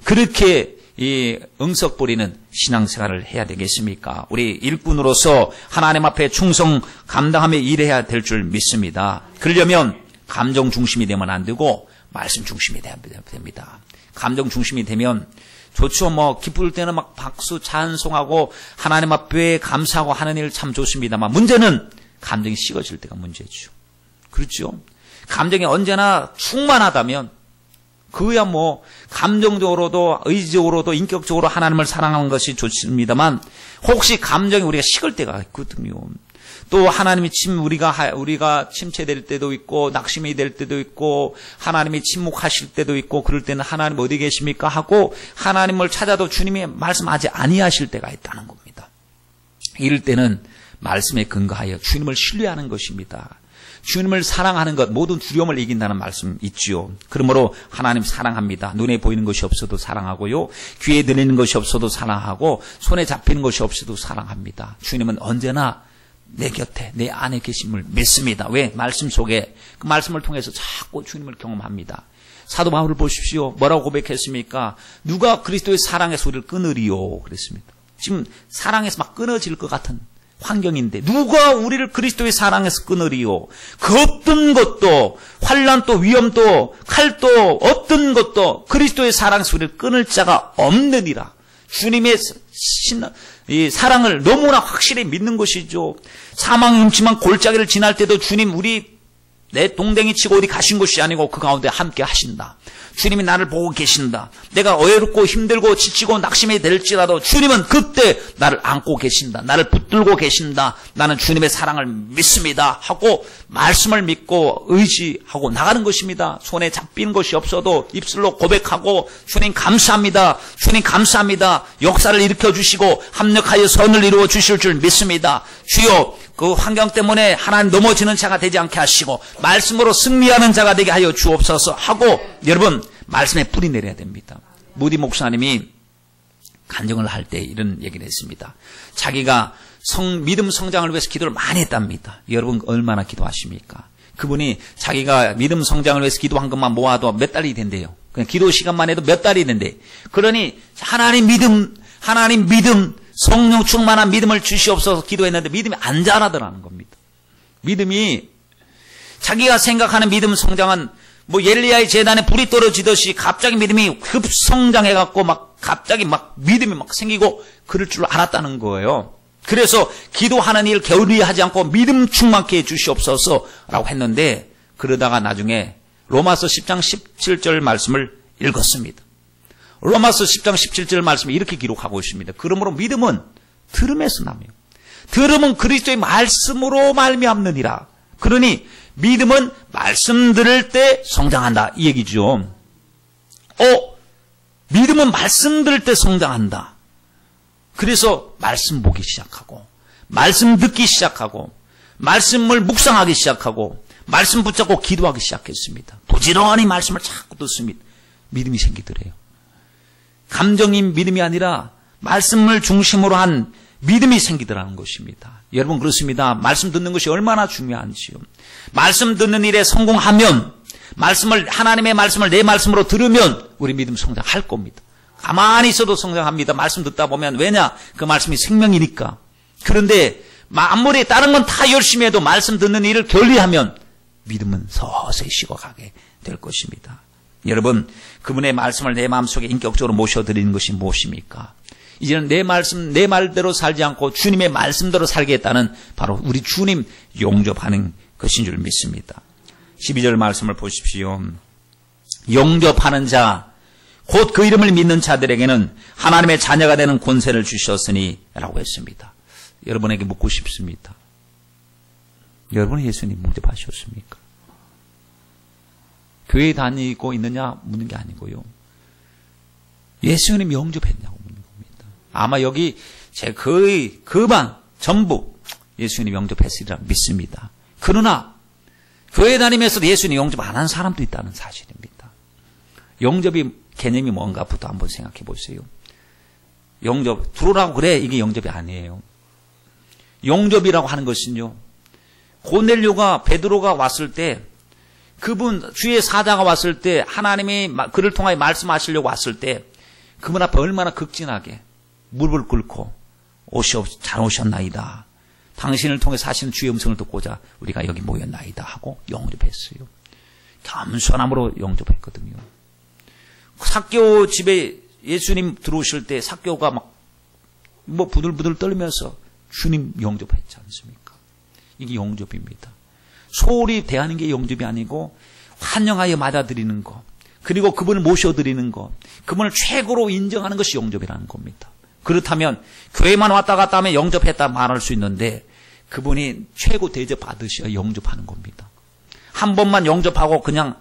그렇게 이 응석 부리는 신앙생활을 해야 되겠습니까? 우리 일꾼으로서 하나님 앞에 충성 감당하며 일해야 될 줄 믿습니다. 그러려면 감정 중심이 되면 안 되고 말씀 중심이 돼야 됩니다. 감정 중심이 되면 좋죠. 뭐 기쁠 때는 막 박수 찬송하고 하나님 앞에 감사하고 하는 일 참 좋습니다만 문제는 감정이 식어질 때가 문제죠. 그렇죠? 감정이 언제나 충만하다면 그야 뭐 감정적으로도 의지적으로도 인격적으로 하나님을 사랑하는 것이 좋습니다만 혹시 감정이 우리가 식을 때가 있거든요. 또 하나님이 우리가 침체될 때도 있고 낙심이 될 때도 있고 하나님이 침묵하실 때도 있고, 그럴 때는 하나님 어디 계십니까 하고 하나님을 찾아도 주님이 말씀하지 아니하실 때가 있다는 겁니다. 이럴 때는 말씀에 근거하여 주님을 신뢰하는 것입니다. 주님을 사랑하는 것, 모든 두려움을 이긴다는 말씀 있지요. 그러므로 하나님 사랑합니다. 눈에 보이는 것이 없어도 사랑하고요, 귀에 들리는 것이 없어도 사랑하고, 손에 잡히는 것이 없어도 사랑합니다. 주님은 언제나 내 곁에, 내 안에 계심을 믿습니다. 왜? 말씀 속에, 그 말씀을 통해서 자꾸 주님을 경험합니다. 사도 바울을 보십시오. 뭐라고 고백했습니까? 누가 그리스도의 사랑에서 우리를 끊으리요? 그랬습니다. 지금 사랑에서 막 끊어질 것 같은 환경인데 누가 우리를 그리스도의 사랑에서 끊으리요? 그 어떤 것도, 환난도 위험도 칼도 어떤 것도 그리스도의 사랑에서 우리를 끊을 자가 없느니라. 주님의 이 사랑을 너무나 확실히 믿는 것이죠. 사망의 음침한 골짜기를 지날 때도 주님 내 동댕이 치고 어디 가신 것이 아니고 그 가운데 함께 하신다. 주님이 나를 보고 계신다. 내가 어렵고 힘들고 지치고 낙심이 될지라도 주님은 그때 나를 안고 계신다. 나를 붙들고 계신다. 나는 주님의 사랑을 믿습니다 하고 말씀을 믿고 의지하고 나가는 것입니다. 손에 잡히는 것이 없어도 입술로 고백하고 주님 감사합니다. 주님 감사합니다. 역사를 일으켜 주시고 합력하여 선을 이루어 주실 줄 믿습니다. 주여, 그 환경 때문에 하나님 넘어지는 자가 되지 않게 하시고 말씀으로 승리하는 자가 되게 하여 주옵소서 하고, 여러분 말씀에 뿌리 내려야 됩니다. 무디 목사님이 간증을 할 때 이런 얘기를 했습니다. 자기가 믿음 성장을 위해서 기도를 많이 했답니다. 여러분 얼마나 기도하십니까? 그분이 자기가 믿음 성장을 위해서 기도한 것만 모아도 몇 달이 된대요. 그냥 기도 시간만 해도 몇 달이 된대. 그러니 하나님 믿음 성령 충만한 믿음을 주시옵소서 기도했는데 믿음이 안 자라더라는 겁니다. 믿음이 자기가 생각하는 믿음 성장은 뭐 엘리야의 제단에 불이 떨어지듯이 갑자기 믿음이 급성장해갖고 막 갑자기 막 믿음이 막 생기고 그럴 줄 알았다는 거예요. 그래서 기도하는 일 게을리하지 않고 믿음 충만케 해주시옵소서라고 했는데 그러다가 나중에 로마서 10장 17절 말씀을 읽었습니다. 로마서 10장 17절 말씀을 이렇게 기록하고 있습니다. 그러므로 믿음은 들음에서 나며 들음은 그리스도의 말씀으로 말미암느니라. 그러니 믿음은 말씀 들을 때 성장한다 이 얘기죠. 믿음은 말씀 들을 때 성장한다. 그래서 말씀 보기 시작하고 말씀 듣기 시작하고 말씀을 묵상하기 시작하고 말씀 붙잡고 기도하기 시작했습니다. 부지런히 말씀을 자꾸 듣습니다. 믿음이 생기더래요. 감정인 믿음이 아니라 말씀을 중심으로 한 믿음이 생기더라는 것입니다. 여러분 그렇습니다. 말씀 듣는 것이 얼마나 중요한지요. 말씀 듣는 일에 성공하면 하나님의 말씀을 내 말씀으로 들으면 우리 믿음 성장할 겁니다. 가만히 있어도 성장합니다. 말씀 듣다 보면 왜냐? 그 말씀이 생명이니까. 그런데 아무리 다른 건 다 열심히 해도 말씀 듣는 일을 게을리하면 믿음은 서서히 식어가게 될 것입니다. 여러분 그분의 말씀을 내 마음속에 인격적으로 모셔드리는 것이 무엇입니까? 이제는 내 말씀 내 말대로 살지 않고 주님의 말씀대로 살겠다는 바로 우리 주님 용접하는 것인 줄 믿습니다. 12절 말씀을 보십시오. 용접하는 자 곧 그 이름을 믿는 자들에게는 하나님의 자녀가 되는 권세를 주셨으니 라고 했습니다. 여러분에게 묻고 싶습니다. 여러분은 예수님 용접하셨습니까? 교회 다니고 있느냐 묻는 게 아니고요. 예수님 영접했냐고 묻는 겁니다. 아마 여기 제 거의 그반 전부 예수님 영접했으리라 믿습니다. 그러나 교회 다니면서도 예수님 영접 안 한 사람도 있다는 사실입니다. 영접이 개념이 뭔가부터 한번 생각해 보세요. 영접 들어오라고 그래 이게 영접이 아니에요. 영접이라고 하는 것은요. 고넬료가 베드로가 왔을 때 그분 주의 사자가 왔을 때 하나님이 그를 통하여 말씀하시려고 왔을 때 그분 앞에 얼마나 극진하게 무릎을 꿇고 잘 오셨나이다. 당신을 통해 사시는 주의 음성을 듣고자 우리가 여기 모였나이다 하고 영접했어요. 겸손함으로 영접했거든요. 삭개오 집에 예수님 들어오실 때 삭개오가 막 부들부들 떨면서 주님 영접했지 않습니까? 이게 영접입니다. 소홀히 대하는 게 영접이 아니고 환영하여 맞아들이는 것, 그리고 그분을 모셔드리는 것, 그분을 최고로 인정하는 것이 영접이라는 겁니다. 그렇다면 교회만 왔다 갔다 하면 영접했다 말할 수 있는데 그분이 최고 대접 받으셔야 영접하는 겁니다. 한 번만 영접하고 그냥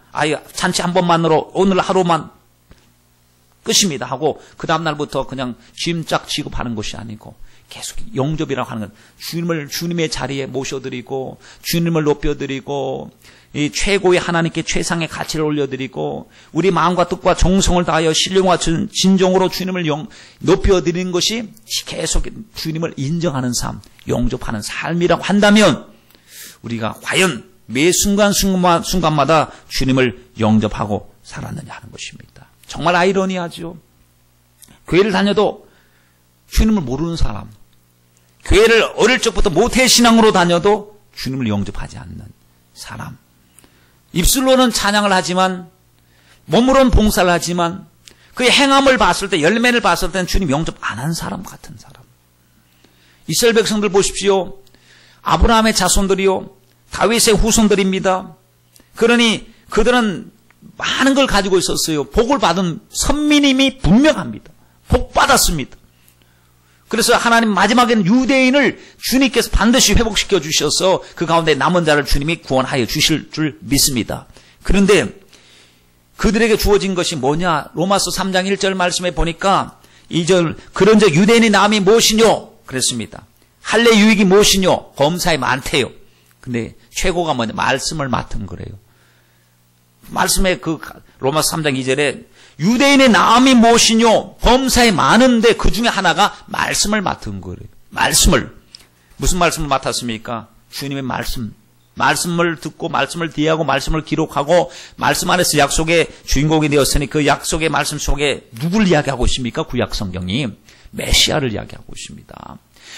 잔치 한 번만으로 오늘 하루만 끝입니다 하고 그 다음날부터 그냥 짐짝 취급하는 것이 아니고 계속 영접이라고 하는 건 주님의 자리에 모셔드리고 주님을 높여드리고 이 최고의 하나님께 최상의 가치를 올려드리고 우리 마음과 뜻과 정성을 다하여 신령과 진정으로 주님을 높여드리는 것이 계속 주님을 인정하는 삶, 영접하는 삶이라고 한다면 우리가 과연 매 순간마다 주님을 영접하고 살았느냐 하는 것입니다. 정말 아이러니하죠. 교회를 다녀도 주님을 모르는 사람, 교회를 어릴 적부터 모태신앙으로 다녀도 주님을 영접하지 않는 사람, 입술로는 찬양을 하지만 몸으로는 봉사를 하지만 그의 행함을 봤을 때 열매를 봤을 때는 주님 영접 안 한 사람 같은 사람. 이스라엘 백성들 보십시오. 아브라함의 자손들이요 다윗의 후손들입니다. 그러니 그들은 많은 걸 가지고 있었어요. 복을 받은 선민임이 분명합니다. 복 받았습니다. 그래서 하나님 마지막에는 유대인을 주님께서 반드시 회복시켜 주셔서 그 가운데 남은 자를 주님이 구원하여 주실 줄 믿습니다. 그런데 그들에게 주어진 것이 뭐냐? 로마서 3장 1절 말씀에 보니까 2절 그런즉 유대인의 남이 무엇이뇨? 그랬습니다. 할례 유익이 무엇이뇨? 범사에 많대요. 근데 최고가 뭐냐? 말씀을 맡은 거래요. 말씀에 그 로마서 3장 2절에 유대인의 나음이 무엇이뇨? 범사에 많은데 그 중에 하나가 말씀을 맡은 거예요. 말씀을. 무슨 말씀을 맡았습니까? 주님의 말씀. 말씀을 듣고 말씀을 대하고 말씀을 기록하고 말씀 안에서 약속의 주인공이 되었으니 그 약속의 말씀 속에 누굴 이야기하고 있습니까? 구약 성경이. 메시아를 이야기하고 있습니다.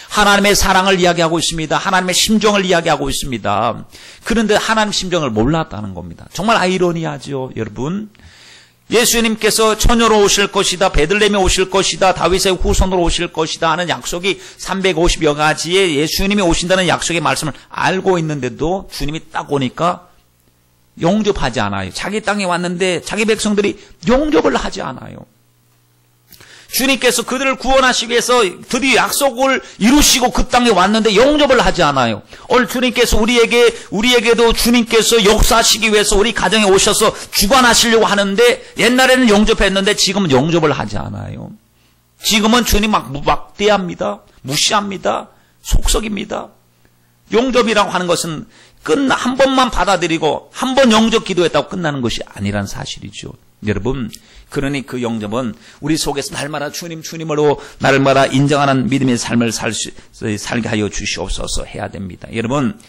하나님의 사랑을 이야기하고 있습니다. 하나님의 심정을 이야기하고 있습니다. 그런데 하나님 심정을 몰랐다는 겁니다. 정말 아이러니하죠, 여러분. 예수님께서 처녀로 오실 것이다, 베들레헴에 오실 것이다, 다윗의 후손으로 오실 것이다 하는 약속이 350여 가지의 예수님이 오신다는 약속의 말씀을 알고 있는데도 주님이 딱 오니까 영접하지 않아요. 자기 땅에 왔는데 자기 백성들이 영접을 하지 않아요. 주님께서 그들을 구원하시기 위해서 드디어 약속을 이루시고 그 땅에 왔는데 영접을 하지 않아요. 오늘 주님께서 우리에게도 주님께서 역사하시기 위해서 우리 가정에 오셔서 주관하시려고 하는데 옛날에는 영접했는데 지금은 영접을 하지 않아요. 지금은 주님 막 막대합니다. 무시합니다. 속썩입니다. 영접이라고 하는 것은 한 번만 받아들이고 한 번 영접 기도했다고 끝나는 것이 아니란 사실이죠. 여러분, 그러니 그 영접은 우리 속에서 날마다 주님으로 날마다 인정하는 믿음의 삶을 살게 하여 주시옵소서 해야 됩니다. 여러분,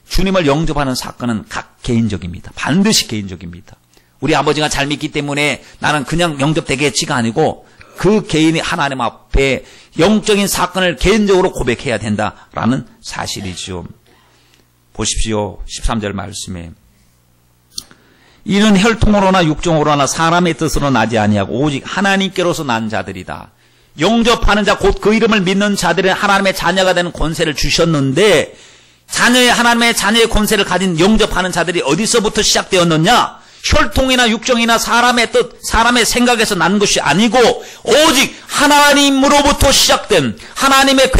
주님을 영접하는 사건은 각 개인적입니다. 반드시 개인적입니다. 우리 아버지가 잘 믿기 때문에 나는 그냥 영접되겠지가 아니고 그 개인이 하나님 앞에 영적인 사건을 개인적으로 고백해야 된다라는 사실이죠. 보십시오. 13절 말씀에 이는 혈통으로나 육정으로나 사람의 뜻으로 나지 아니하고 오직 하나님께로서 난 자들이다. 영접하는 자 곧 그 이름을 믿는 자들은 하나님의 자녀가 되는 권세를 주셨는데 하나님의 자녀의 권세를 가진 영접하는 자들이 어디서부터 시작되었느냐? 혈통이나 육정이나 사람의 뜻, 사람의 생각에서 난 것이 아니고 오직 하나님으로부터 시작된 하나님의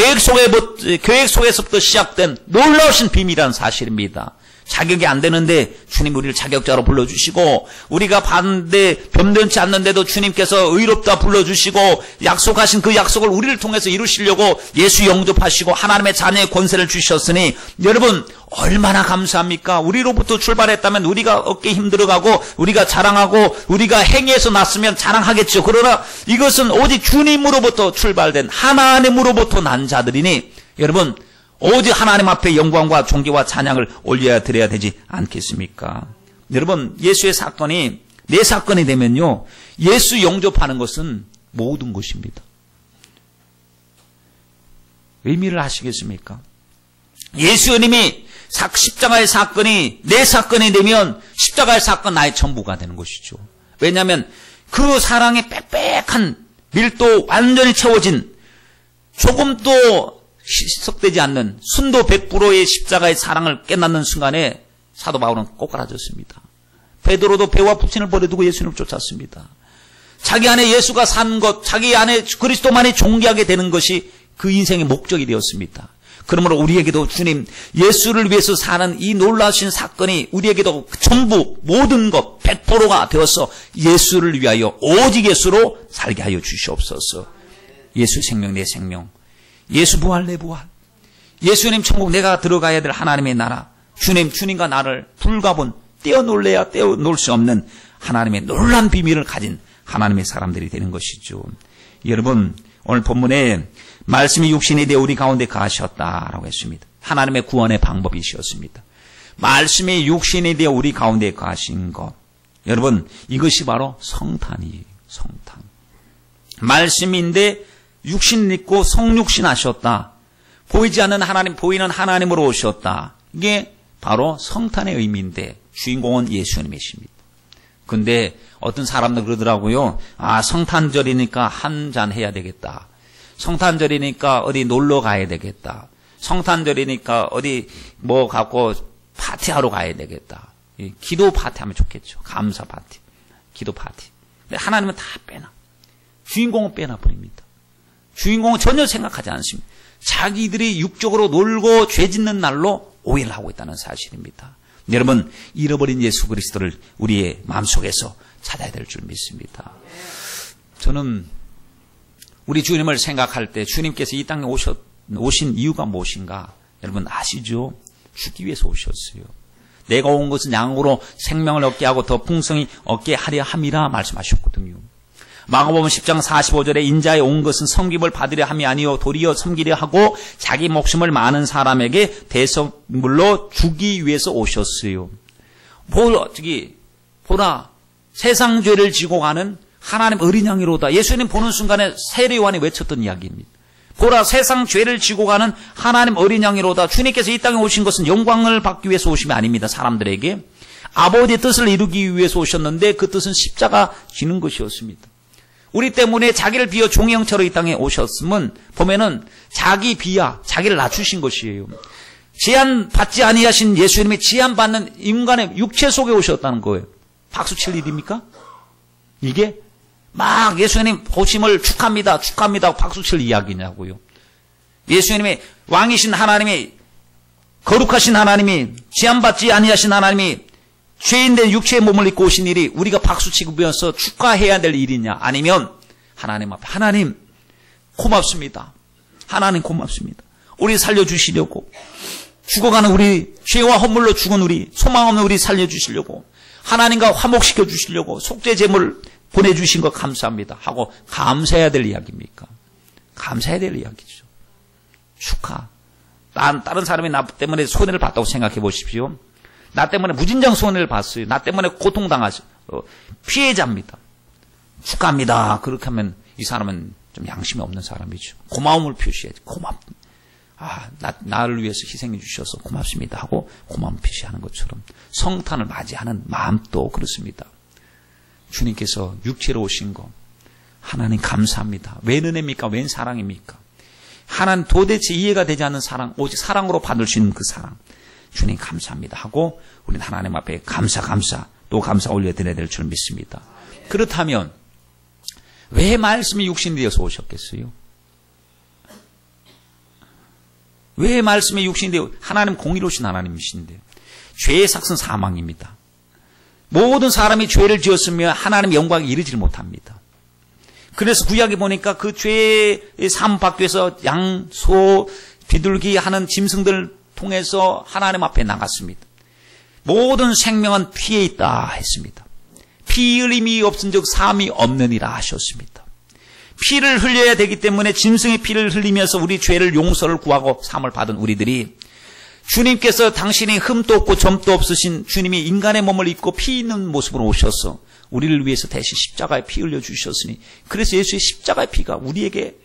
계획 속에서부터 시작된 놀라우신 비밀이라는 사실입니다. 자격이 안 되는데 주님 우리를 자격자로 불러주시고 우리가 변변치 않는데도 주님께서 의롭다 불러주시고 약속하신 그 약속을 우리를 통해서 이루시려고 예수 영접하시고 하나님의 자녀의 권세를 주셨으니 여러분 얼마나 감사합니까? 우리로부터 출발했다면 우리가 어깨 힘들어가고 우리가 자랑하고 우리가 행위에서 났으면 자랑하겠죠. 그러나 이것은 오직 주님으로부터 출발된 하나님으로부터 난 자들이니 여러분 오직 하나님 앞에 영광과 존귀와 찬양을 올려야 드려야 되지 않겠습니까? 여러분 예수의 사건이 내 사건이 되면요 예수 영접하는 것은 모든 것입니다. 의미를 아시겠습니까? 예수님이 십자가의 사건이 내 사건이 되면 십자가의 사건 나의 전부가 되는 것이죠. 왜냐하면 그 사랑의 빽빽한 밀도 완전히 채워진 조금도 희석되지 않는 순도 100%의 십자가의 사랑을 깨닫는 순간에 사도 바울은 꼬꾸라졌습니다. 베드로도 배와 부친을 버려두고 예수님을 쫓았습니다. 자기 안에 예수가 산 것, 자기 안에 그리스도만이 존귀하게 되는 것이 그 인생의 목적이 되었습니다. 그러므로 우리에게도 주님 예수를 위해서 사는 이 놀라우신 사건이 우리에게도 전부 모든 것 100%가 되어서 예수를 위하여 오직 예수로 살게 하여 주시옵소서. 예수 생명 내 생명, 예수 부활 내 부활, 예수님 천국 내가 들어가야 될 하나님의 나라, 주님과 나를 불가분 떼어놓을래야 떼어놓을 수 없는 하나님의 놀란 비밀을 가진 하나님의 사람들이 되는 것이죠. 여러분 오늘 본문에 말씀이 육신이 되어 우리 가운데 가셨다라고 했습니다. 하나님의 구원의 방법이셨습니다. 말씀이 육신이 되어 우리 가운데 가신 것, 여러분 이것이 바로 성탄이에요. 성탄. 말씀인데 육신 입고 성육신 하셨다. 보이지 않는 하나님, 보이는 하나님으로 오셨다. 이게 바로 성탄의 의미인데 주인공은 예수님이십니다. 근데 어떤 사람들 그러더라고요. 성탄절이니까 한 잔 해야 되겠다. 성탄절이니까 어디 놀러 가야 되겠다. 성탄절이니까 어디 뭐 갖고 파티하러 가야 되겠다. 기도 파티하면 좋겠죠. 감사 파티, 기도 파티. 근데 하나님은 다 빼놔. 주인공은 빼놔버립니다. 주인공은 전혀 생각하지 않습니다. 자기들이 육적으로 놀고 죄 짓는 날로 오해를 하고 있다는 사실입니다. 여러분 잃어버린 예수 그리스도를 우리의 마음속에서 찾아야 될 줄 믿습니다. 저는 우리 주님을 생각할 때 주님께서 이 땅에 오신 이유가 무엇인가? 여러분 아시죠? 죽기 위해서 오셨어요. 내가 온 것은 양으로 생명을 얻게 하고 더 풍성히 얻게 하려 함이라 말씀하셨거든요. 마가복음 10장 45절에 인자에 온 것은 섬김을 받으려 함이 아니요 도리어 섬기려 하고 자기 목숨을 많은 사람에게 대속물로 주기 위해서 오셨어요. 보라 세상 죄를 지고 가는 하나님 어린 양이로다. 예수님 보는 순간에 세례요한이 외쳤던 이야기입니다. 보라, 세상 죄를 지고 가는 하나님 어린 양이로다. 주님께서 이 땅에 오신 것은 영광을 받기 위해서 오심이 아닙니다. 사람들에게 아버지의 뜻을 이루기 위해서 오셨는데 그 뜻은 십자가 지는 것이었습니다. 우리 때문에 자기를 비워 종의 형체로 이 땅에 오셨으면 보면은 자기 비하, 자기를 낮추신 것이에요. 제한받지 아니하신 예수님이 제한받는 인간의 육체 속에 오셨다는 거예요. 박수 칠 일입니까? 이게 막 예수님 보심을 축하합니다, 축하합니다 박수 칠 이야기냐고요. 예수님이 왕이신 하나님이, 거룩하신 하나님이, 제한받지 아니하신 하나님이 죄인된 육체의 몸을 입고 오신 일이 우리가 박수치고 배워서 축하해야 될 일이냐? 아니면 하나님 앞에 하나님 고맙습니다. 하나님 고맙습니다. 우리 살려주시려고 죽어가는 우리 죄와 허물로 죽은 우리 소망 없는 우리 살려주시려고 하나님과 화목시켜 주시려고 속죄 제물 보내주신 것 감사합니다 하고 감사해야 될 이야기입니까? 감사해야 될 이야기죠. 축하. 다른 사람이 나 때문에 손해를 봤다고 생각해 보십시오. 나 때문에 무진장 손해를 봤어요. 나 때문에 고통당하죠. 피해자입니다. 축하합니다. 그렇게 하면 이 사람은 좀 양심이 없는 사람이죠. 고마움을 표시해야지. 나를 위해서 희생해 주셔서 고맙습니다 하고 고마움 표시하는 것처럼 성탄을 맞이하는 마음도 그렇습니다. 주님께서 육체로 오신 거 하나님 감사합니다. 웬 은혜입니까? 웬 사랑입니까? 하나님 도대체 이해가 되지 않는 사랑, 오직 사랑으로 받을 수 있는 그 사랑. 주님 감사합니다 하고 우리는 하나님 앞에 감사 또 감사 올려드려야 될 줄 믿습니다. 그렇다면 왜 말씀이 육신이 되어서 오셨겠어요? 왜 말씀이 육신이 되어 하나님 공의로우신 하나님이신데 죄의 삭은 사망입니다. 모든 사람이 죄를 지었으면 하나님 영광에 이르지 못합니다. 그래서 구약에 보니까 그 죄의 삶 받기 위해서 양, 소, 비둘기 하는 짐승들을 통해서 하나님 앞에 나갔습니다. 모든 생명은 피에 있다 했습니다. 피 흘림이 없은즉 삶이 없느니라 하셨습니다. 피를 흘려야 되기 때문에 짐승의 피를 흘리면서 우리 죄를 용서를 구하고 삶을 받은 우리들이 주님께서 당신이 흠도 없고 점도 없으신 주님이 인간의 몸을 입고 피 있는 모습으로 오셔서 우리를 위해서 대신 십자가에 피 흘려 주셨으니 그래서 예수의 십자가의 피가 우리에게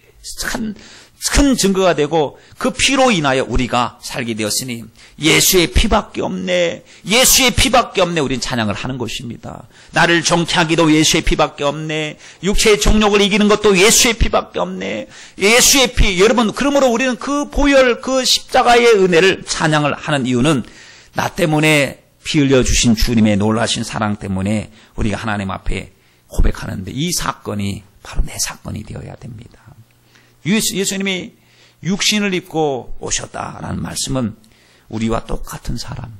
큰 증거가 되고 그 피로 인하여 우리가 살게 되었으니 예수의 피밖에 없네. 예수의 피밖에 없네. 우린 찬양을 하는 것입니다. 나를 정케하기도 예수의 피밖에 없네. 육체의 정욕을 이기는 것도 예수의 피밖에 없네. 예수의 피. 여러분 그러므로 우리는 그 보혈 그 십자가의 은혜를 찬양을 하는 이유는 나 때문에 피 흘려주신 주님의 놀라신 사랑 때문에 우리가 하나님 앞에 고백하는데 이 사건이 바로 내 사건이 되어야 됩니다. 예수님이 육신을 입고 오셨다라는 말씀은 우리와 똑같은 사람,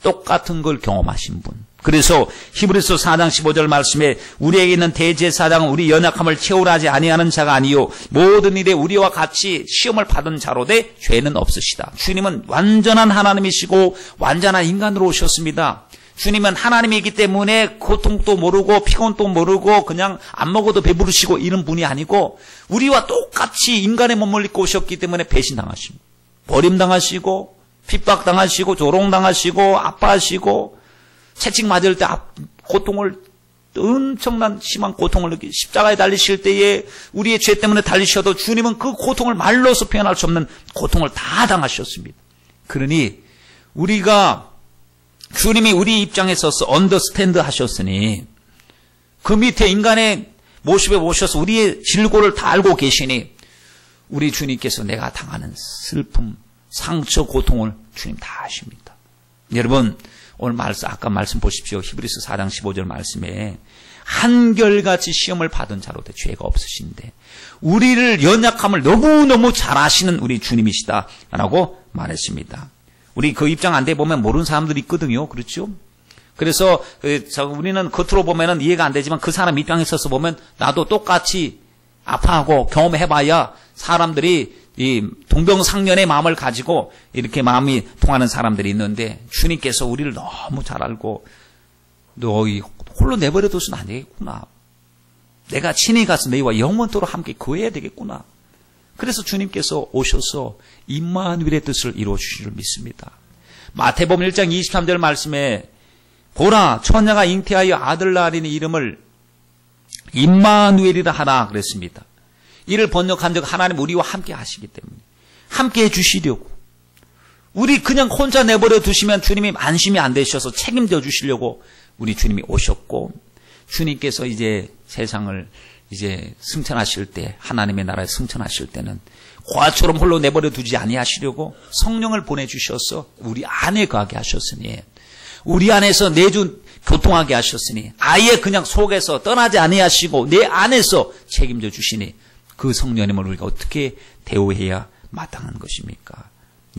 똑같은 걸 경험하신 분. 그래서 히브리서 4장 15절 말씀에 우리에게 있는 대제사장은 우리 연약함을 채우려 하지 아니하는 자가 아니요 모든 일에 우리와 같이 시험을 받은 자로되 죄는 없으시다. 주님은 완전한 하나님이시고 완전한 인간으로 오셨습니다. 주님은 하나님이기 때문에 고통도 모르고 피곤도 모르고 그냥 안 먹어도 배부르시고 이런 분이 아니고 우리와 똑같이 인간의 몸을 입고 오셨기 때문에 배신당하십니다. 버림당하시고 핍박당하시고 조롱당하시고 아파하시고 채찍 맞을 때 고통을 엄청난 심한 고통을 느끼 십자가에 달리실 때에 우리의 죄 때문에 달리셔도 주님은 그 고통을 말로서 표현할 수 없는 고통을 다 당하셨습니다. 그러니 우리가 주님이 우리 입장에 서서 언더스탠드 하셨으니 그 밑에 인간의 모습에 오셔서 우리의 질고를 다 알고 계시니 우리 주님께서 내가 당하는 슬픔, 상처, 고통을 주님 다 아십니다. 여러분 오늘 아까 말씀 보십시오. 히브리서 4장 15절 말씀에 한결같이 시험을 받은 자로되 죄가 없으신데 우리를 연약함을 너무너무 잘 아시는 우리 주님이시다라고 말했습니다. 우리 그 입장 안 돼 보면 모르는 사람들이 있거든요. 그렇죠? 그래서 우리는 겉으로 보면은 이해가 안 되지만 그 사람 입장에 서서 보면 나도 똑같이 아파하고 경험해봐야 사람들이 이 동병상련의 마음을 가지고 이렇게 마음이 통하는 사람들이 있는데 주님께서 우리를 너무 잘 알고 너 홀로 내버려둬서는 안 되겠구나. 내가 친히 가서 너희와 영원토록 함께 거해야 되겠구나. 그래서 주님께서 오셔서 임마누엘의 뜻을 이루어주실 줄 믿습니다. 마태복음 1장 23절 말씀에 보라 처녀가 잉태하여 아들 낳으리니 이름을 임마누엘이라 하라 그랬습니다. 이를 번역한 적 하나님 우리와 함께 하시기 때문에 함께 해주시려고. 우리 그냥 혼자 내버려 두시면 주님이 안심이 안 되셔서 책임져 주시려고 우리 주님이 오셨고, 주님께서 이제 세상을 이제 승천하실 때, 하나님의 나라에 승천하실 때는 고아처럼 홀로 내버려 두지 아니하시려고 성령을 보내주셔서 우리 안에 거하게 하셨으니, 우리 안에서 내주 교통하게 하셨으니, 아예 그냥 속에서 떠나지 아니하시고 내 안에서 책임져 주시니 그 성령님을 우리가 어떻게 대우해야 마땅한 것입니까?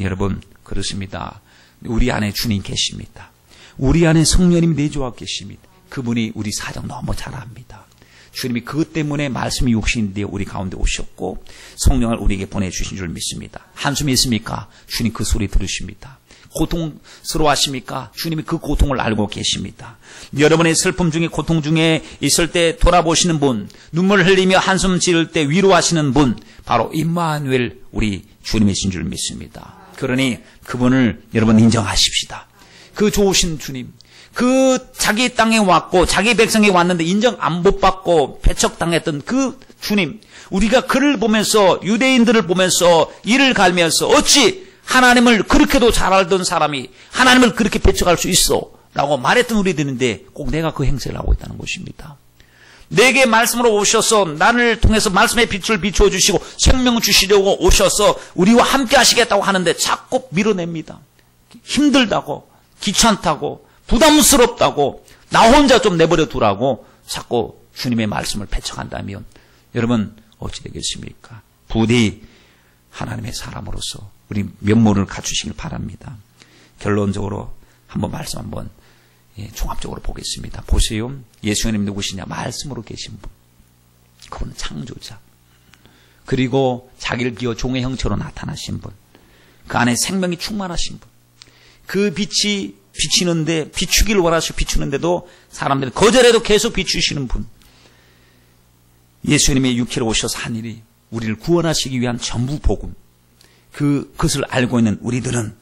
여러분, 그렇습니다. 우리 안에 주님 계십니다. 우리 안에 성령님이 내주하고 계십니다. 그분이 우리 사정 너무 잘 압니다. 주님이 그것 때문에 말씀이 육신이 되어 우리 가운데 오셨고 성령을 우리에게 보내주신 줄 믿습니다. 한숨이 있습니까? 주님 그 소리 들으십니다. 고통스러워하십니까? 주님이 그 고통을 알고 계십니다. 여러분의 슬픔 중에 고통 중에 있을 때 돌아보시는 분, 눈물 흘리며 한숨 지을 때 위로하시는 분, 바로 임마누엘 우리 주님이신 줄 믿습니다. 그러니 그분을 여러분 인정하십시다. 그 좋으신 주님, 그 자기 땅에 왔고 자기 백성에 왔는데 인정 안 못 받고 배척당했던 그 주님, 우리가 그를 보면서, 유대인들을 보면서 이를 갈면서 어찌 하나님을 그렇게도 잘 알던 사람이 하나님을 그렇게 배척할 수 있어 라고 말했던 우리들인데 꼭 내가 그 행세를 하고 있다는 것입니다. 내게 말씀으로 오셔서 나를 통해서 말씀의 빛을 비추어 주시고 생명을 주시려고 오셔서 우리와 함께 하시겠다고 하는데 자꾸 밀어냅니다. 힘들다고, 귀찮다고, 부담스럽다고, 나 혼자 좀 내버려 두라고 자꾸 주님의 말씀을 배척한다면 여러분 어찌 되겠습니까? 부디 하나님의 사람으로서 우리 면모를 갖추시길 바랍니다. 결론적으로 말씀 한번 종합적으로 보겠습니다. 보세요. 예수님 누구시냐? 말씀으로 계신 분. 그분은 창조자. 그리고 자기를 기어 종의 형체로 나타나신 분. 그 안에 생명이 충만하신 분. 그 빛이 비치는데, 비추기를 원하시고 비추는데도 사람들이 거절해도 계속 비추시는 분. 예수님의 육체로 오셔서 한 일이 우리를 구원하시기 위한 전부 복음. 그것을 알고 있는 우리들은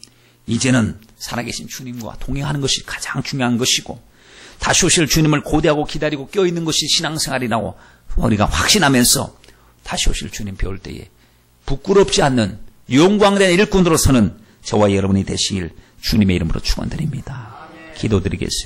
이제는 살아계신 주님과 동행하는 것이 가장 중요한 것이고, 다시 오실 주님을 고대하고 기다리고 껴있는 것이 신앙생활이라고 우리가 확신하면서 다시 오실 주님 배울 때에 부끄럽지 않는 영광된 일꾼으로서는 저와 여러분이 되시길 주님의 이름으로 축원드립니다. 기도드리겠습니다.